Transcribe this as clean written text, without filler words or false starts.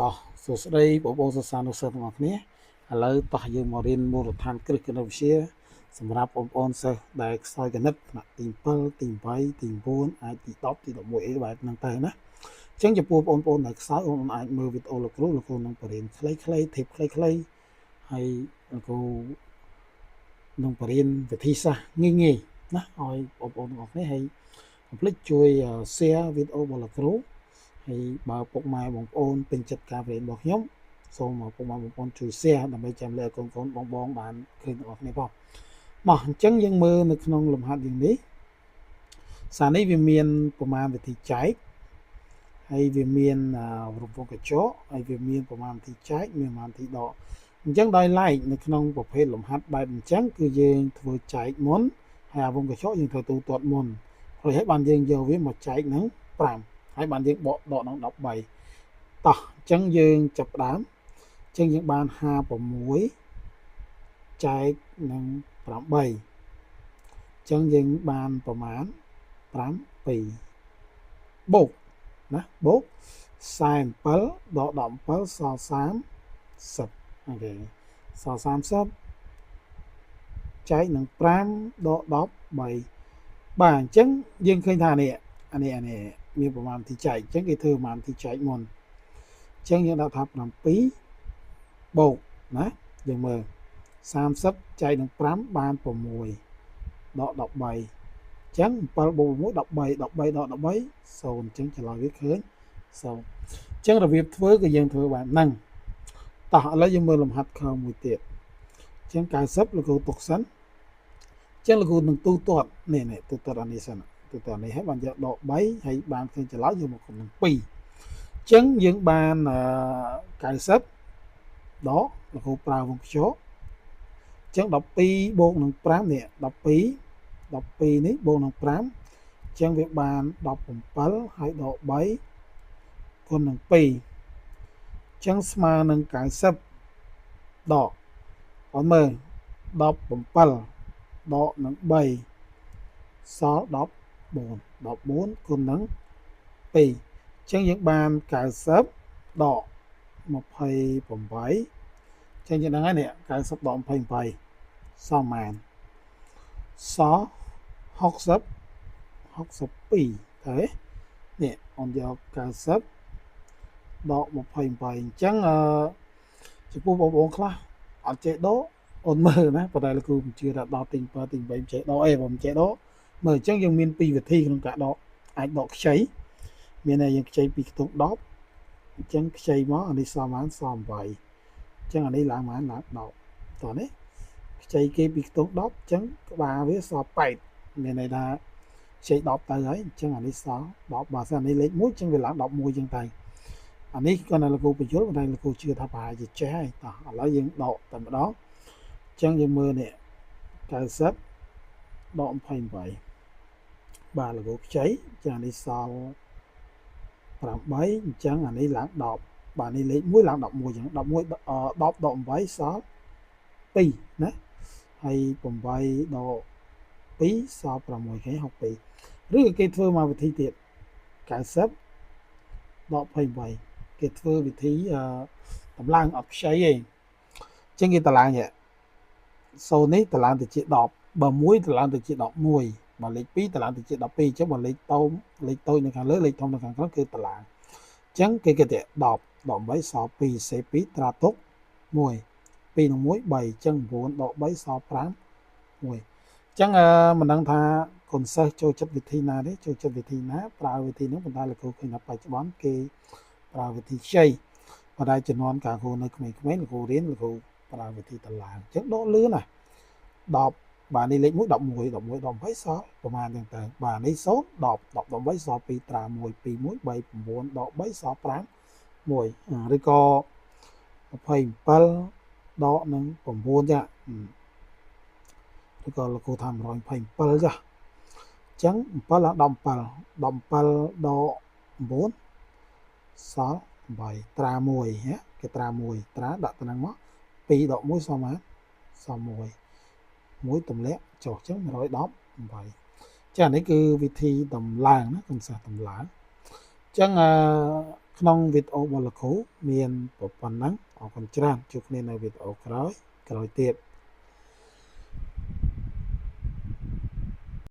តោះសួស្តីបងប្អូនសិស្សានុសិស្សទាំងអស់គ្នាឥឡូវតោះយើងមករៀនមូលដ្ឋានគ្រឹះគណិតវិទ្យាសម្រាប់បងប្អូនសិស្សដែលខ្សោយគណិតថ្នាក់ទី7ទី8ទី9អាចទី10ទី11អីបែបហ្នឹងទៅណាអញ្ចឹងចំពោះបងប្អូនដែលខ្សោយបងប្អូនអាចមើលវីដេអូលោកគ្រូនឹងបរៀនខ្លីៗធីបខ្លីៗហើយលោកគ្រូនឹងបរៀនវិធីសាស្ត្រងាយៗណាឲ្យបងប្អូនទាំងអស់គ្នាហើយកុំភ្លេចជួយ share វីដេអូរបស់លោកគ្រូហើយបើពុកម៉ែបងប្អូនពេញចិត្តការបរៀនរបស់ខ្ញុំសូមពុកម៉ែបងប្អូនជួយ share ដើម្បីចាំលើកូនបងបានឃើញទាំងអស់គ្នាផងមកអញ្ចឹងយើងមើលនៅក្នុងលំហាត់យ៉ាងនេះសារនេះវាមានប្រមាណវិធីចែកហើយវាមានរង្វង់កញ្ចក់ហើយវាមានប្រមាណវិធីចែកមានប្រមាណវិធីដកអញ្ចឹងដោយឡែកនៅក្នុងប្រភេទលំហាត់បែបអញ្ចឹងគឺយើងធ្វើចែកមុនហើយអាវងកញ្ចក់យើងធ្វើទូទាត់មុនហើយបានយើងយកវាមកចែកនឹង5ហើយបានយើងបកដកនឹង13តោះអញ្ចឹងយើងចាប់ផ្ដើមអញ្ចឹងយើងបាន56ចែកនឹង8អញ្ចឹងយើងបានប្រមាណ7បូកណាបូក47ដក17សល់30អូខេសល់30ចែកនឹង5ដក13បាទអញ្ចឹងយើងឃើញថានេះមានប្រមាណវិធីចែកអញ្ចឹងគេធ្វើប្រមាណវិធីចែកមុនអញ្ចឹងយើងដាក់ថា7បូកណាយើងមើល30ចែកនឹង5បាន6ដក13អញ្ចឹង7បូក6 13 13ដក13 0អញ្ចឹងច្រឡំវាឃើញ0អញ្ចឹងរបៀបធ្វើគឺយើងធ្វើបែបហ្នឹងតោះឥឡូវយើងមើលលំហាត់ខមួយទៀតអញ្ចឹង90លោកគ្រូទុកសិនអញ្ចឹងលោកគ្រូនឹងទូទាត់នេះទូទាត់អានេះសិនទូទាត់នេះហើយបានយកដក3ហើយបានឃើញច្រឡំយកមកគុំនឹង2អញ្ចឹងយើងបាន90ដកលោកគ្រូប្រើវងកញ្ចក់អញ្ចឹង12បូកនឹង5នេះ12នេះបូកនឹង5អញ្ចឹងវាបាន17ហើយដក3គុណនឹង2អញ្ចឹងស្មើនឹង90ដកអត់មើល17ដកនឹង3សល់14គុណនឹង2អញ្ចឹងយើងបាន90ដក28អញ្ចឹងយើងដឹងហើយនេះ90ដក28សល់ប៉ុន្មានសល់62ទេនេះអូនយក90ដក28អញ្ចឹងចំពោះបងប្អូនខ្លះអត់ចេះដកអូនមើលណាប៉ុន្តែលោកគ្រូមិនជឿថាដល់ទី7ទី8ចេះដកអីបើមិនចេះដកមើលអញ្ចឹងយើងមាន2វិធីក្នុងការដកអាចដកខ្ចីមានតែយើងខ្ចីពីខ្ទង់10អញ្ចឹងខ្ចីមកអានេះសល់ប៉ុន្មានសល់8អញ្ចឹងអានេះឡើងប៉ុន្មានឡើង10តោះនេះខ្ចីគេពីខ្ទង់10អញ្ចឹងក្បាលវាសល់8មានន័យថាខ្ចី10ទៅហើយអញ្ចឹងអានេះសល់10បើសិនអានេះលេខ1អញ្ចឹងវាឡើង11អញ្ចឹងទៅអានេះគាត់លោកគ្រូបញ្យល់តែលោកគ្រូជឿថាប្រហែលជាចេះហើយតោះឥឡូវយើងដកតែម្ដងអញ្ចឹងយើងមើលនេះ90ដក28បាទលោកគ្រូខ្ចីចាអានេះសល់8អញ្ចឹងអានេះឡើង10បាទនេះលេខ1ឡើង11អញ្ចឹង11 10ដក8សល់2ណាហើយ8ដក2សល់6គេ62ឬគេធ្វើមកវិធីទៀត90ដក28គេធ្វើវិធីតម្លើងអត់ខ្ចីទេអញ្ចឹងគេតម្លើង0នេះតម្លើងទៅជា10បើ1តម្លើងទៅជា11បើលេខ2តម្លើងទៅជា12អញ្ចឹងបើលេខតូចនៅខាងលើលេខធំនៅខាងក្រោមគឺតម្លើងអញ្ចឹងគេគេ10ដក8សល់2សេ2ត្រាទុក1 2នឹង1 3អញ្ចឹង9ដក3សល់5 1អញ្ចឹងមិនដឹងថាកូនសិស្សចូលចិត្តវិធីណាទេចូលចិត្តវិធីណាប្រើវិធីហ្នឹងប៉ុន្តែលោកគ្រូឃើញថាបច្ចុប្បន្នគេប្រើវិធីខ្ចីប៉ុន្តែជំនាន់កាលគ្រូនៅក្មេងៗលោកគ្រូរៀនលោកគ្រូប្រើវិធីតម្លើងអញ្ចឹងដកលឿនណា10បាទនេះលេខ1 11 11 18សល់ប្រហែលអញ្ចឹងទៅបាទនេះ0 10 10 18សល់2ត្រា1 2 1 3 9ដក3សល់5 1ឬក៏27ដកនឹង9ចាឬក៏លោកគ្រូថា127ចាអញ្ចឹង7ឡើង17 17ដក9សល់8ត្រា1គេត្រា1ត្រាដាក់ទៅនឹងមក2ដក1សល់ប៉ុន្មានសល់1ទម្លាក់ចុះអញ្ចឹង118ចានេះគឺវិធីតម្លើងណាកុំសិស្សតម្លើងអញ្ចឹង ក្នុងវីដេអូរបស់លោកគ្រូមានប៉ុណ្ណឹងអរគុណច្រើនជួបគ្នានៅវីដេអូក្រោយទៀត